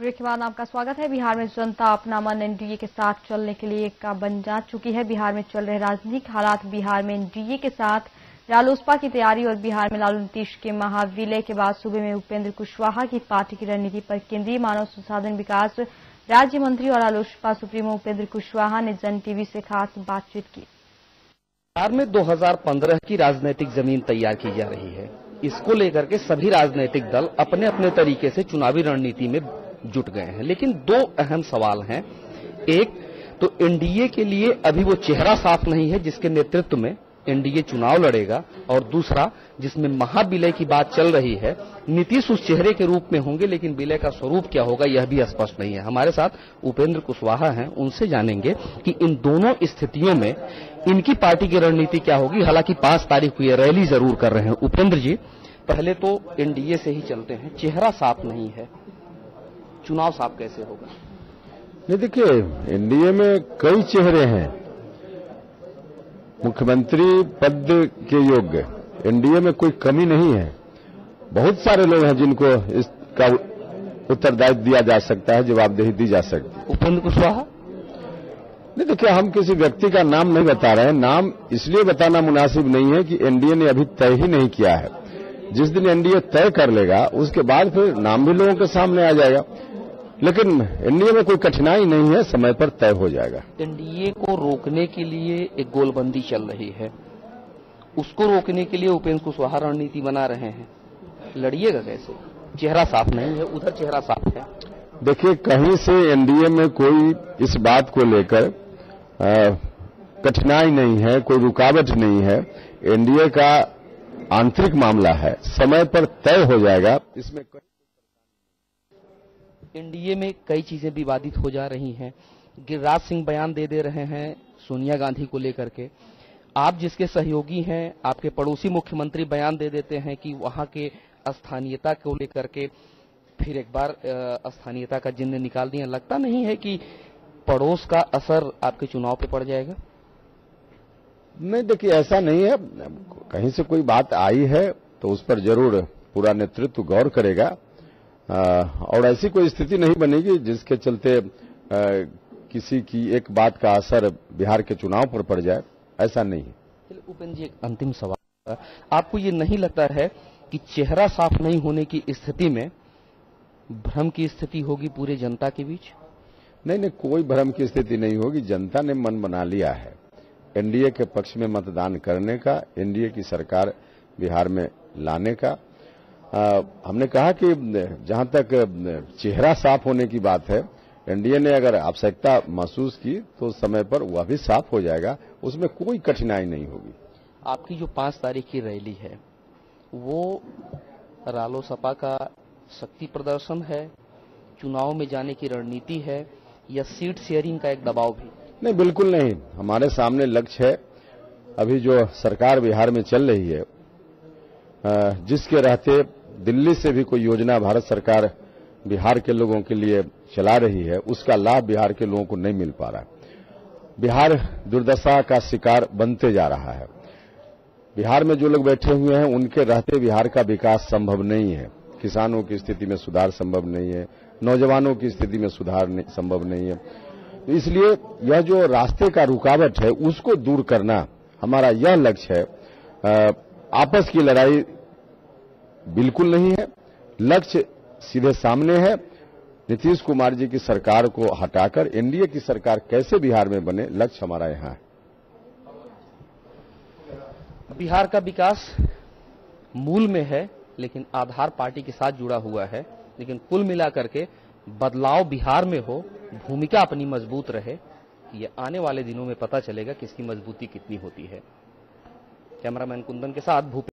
Break के बाद आपका स्वागत है। बिहार में जनता अपना मन एनडीए के साथ चलने के लिए का बन जा चुकी है। बिहार में चल रहे राजनीतिक हालात, बिहार में एनडीए के साथ रालोसपा की तैयारी और बिहार में लालू नीतीश के महाविलय के बाद सूबे में उपेंद्र कुशवाहा की पार्टी की रणनीति पर केंद्रीय मानव संसाधन विकास राज्य मंत्री और रालोसपा सुप्रीमो उपेंद्र कुशवाहा ने जन टीवी से खास बातचीत की। बिहार में 2015 की राजनीतिक जमीन तैयार की जा रही है। इसको लेकर के सभी राजनीतिक दल अपने अपने तरीके से चुनावी रणनीति में जुट गए हैं, लेकिन दो अहम सवाल हैं। एक तो एनडीए के लिए अभी वो चेहरा साफ नहीं है जिसके नेतृत्व में एनडीए चुनाव लड़ेगा, और दूसरा जिसमें महाविलय की बात चल रही है, नीतीश उस चेहरे के रूप में होंगे, लेकिन विलय का स्वरूप क्या होगा यह भी स्पष्ट नहीं है। हमारे साथ उपेंद्र कुशवाहा हैं, उनसे जानेंगे कि इन दोनों स्थितियों में इनकी पार्टी की रणनीति क्या होगी। हालांकि 5 तारीख को ये रैली जरूर कर रहे हैं। उपेंद्र जी, पहले तो एनडीए से ही चलते हैं। चेहरा साफ नहीं है, चुनाव साफ कैसे होगा? नहीं, देखिए, एनडीए में कई चेहरे हैं मुख्यमंत्री पद के योग्य। एनडीए में कोई कमी नहीं है। बहुत सारे लोग हैं जिनको इसका उत्तरदायित्व दिया जा सकता है, जवाबदेही दी जा सकती है। उपेंद्र कुशवाहा? नहीं, देखिए, हम किसी व्यक्ति का नाम नहीं बता रहे हैं। नाम इसलिए बताना मुनासिब नहीं है कि एनडीए ने अभी तय ही नहीं किया है। जिस दिन एनडीए तय कर लेगा उसके बाद फिर नाम भी लोगों के सामने आ जाएगा। लेकिन एनडीए में कोई कठिनाई नहीं है, समय पर तय हो जाएगा। एनडीए को रोकने के लिए एक गोलबंदी चल रही है, उसको रोकने के लिए उपेंद्र कुशवाहा रणनीति बना रहे हैं। लड़िएगा कैसे? चेहरा साफ नहीं है, उधर चेहरा साफ है। देखिए, कहीं से एनडीए में कोई इस बात को लेकर कठिनाई नहीं है, कोई रुकावट नहीं है। एनडीए का आंतरिक मामला है, समय पर तय हो जाएगा। इसमें एनडीए में कई चीजें विवादित हो जा रही हैं। गिरिराज सिंह बयान दे रहे हैं सोनिया गांधी को लेकर के। आप जिसके सहयोगी हैं, आपके पड़ोसी मुख्यमंत्री बयान दे देते हैं कि वहां के स्थानीयता को लेकर के फिर एक बार स्थानीयता का जिन्न निकाल दिया। लगता नहीं है कि पड़ोस का असर आपके चुनाव पे पड़ जाएगा? नहीं, देखिए, ऐसा नहीं है। कहीं से कोई बात आई है तो उस पर जरूर पूरा नेतृत्व गौर करेगा, और ऐसी कोई स्थिति नहीं बनेगी जिसके चलते किसी की एक बात का असर बिहार के चुनाव पर पड़ जाए। ऐसा नहीं है। उपेंद्र जी, एक अंतिम सवाल, आपको ये नहीं लगता है कि चेहरा साफ नहीं होने की स्थिति में भ्रम की स्थिति होगी पूरे जनता के बीच? नहीं, कोई भ्रम की स्थिति नहीं होगी। जनता ने मन बना लिया है एनडीए के पक्ष में मतदान करने का, एनडीए की सरकार बिहार में लाने का। हमने कहा कि जहां तक चेहरा साफ होने की बात है, एनडीए ने अगर आवश्यकता महसूस की तो समय पर वह भी साफ हो जाएगा, उसमें कोई कठिनाई नहीं होगी। आपकी जो 5 तारीख की रैली है वो रालोसपा का शक्ति प्रदर्शन है, चुनाव में जाने की रणनीति है, या सीट शेयरिंग का एक दबाव भी? नहीं, बिल्कुल नहीं। हमारे सामने लक्ष्य है। अभी जो सरकार बिहार में चल रही है, जिसके रहते दिल्ली से भी कोई योजना भारत सरकार बिहार के लोगों के लिए चला रही है, उसका लाभ बिहार के लोगों को नहीं मिल पा रहा है। बिहार दुर्दशा का शिकार बनते जा रहा है। बिहार में जो लोग बैठे हुए हैं उनके रहते बिहार का विकास संभव नहीं है। किसानों की स्थिति में सुधार संभव नहीं है, नौजवानों की स्थिति में सुधार संभव नहीं है। तो इसलिए यह जो रास्ते का रुकावट है उसको दूर करना हमारा यह लक्ष्य है। आपस की लड़ाई बिल्कुल नहीं है। लक्ष्य सीधे सामने है। नीतीश कुमार जी की सरकार को हटाकर एनडीए की सरकार कैसे बिहार में बने, लक्ष्य हमारा यहां है। बिहार का विकास मूल में है, लेकिन आधार पार्टी के साथ जुड़ा हुआ है। लेकिन कुल मिलाकर के बदलाव बिहार में हो, भूमिका अपनी मजबूत रहे, ये आने वाले दिनों में पता चलेगा कि इसकी मजबूती कितनी होती है। कैमरामैन कुंदन के साथ भूपेंद्र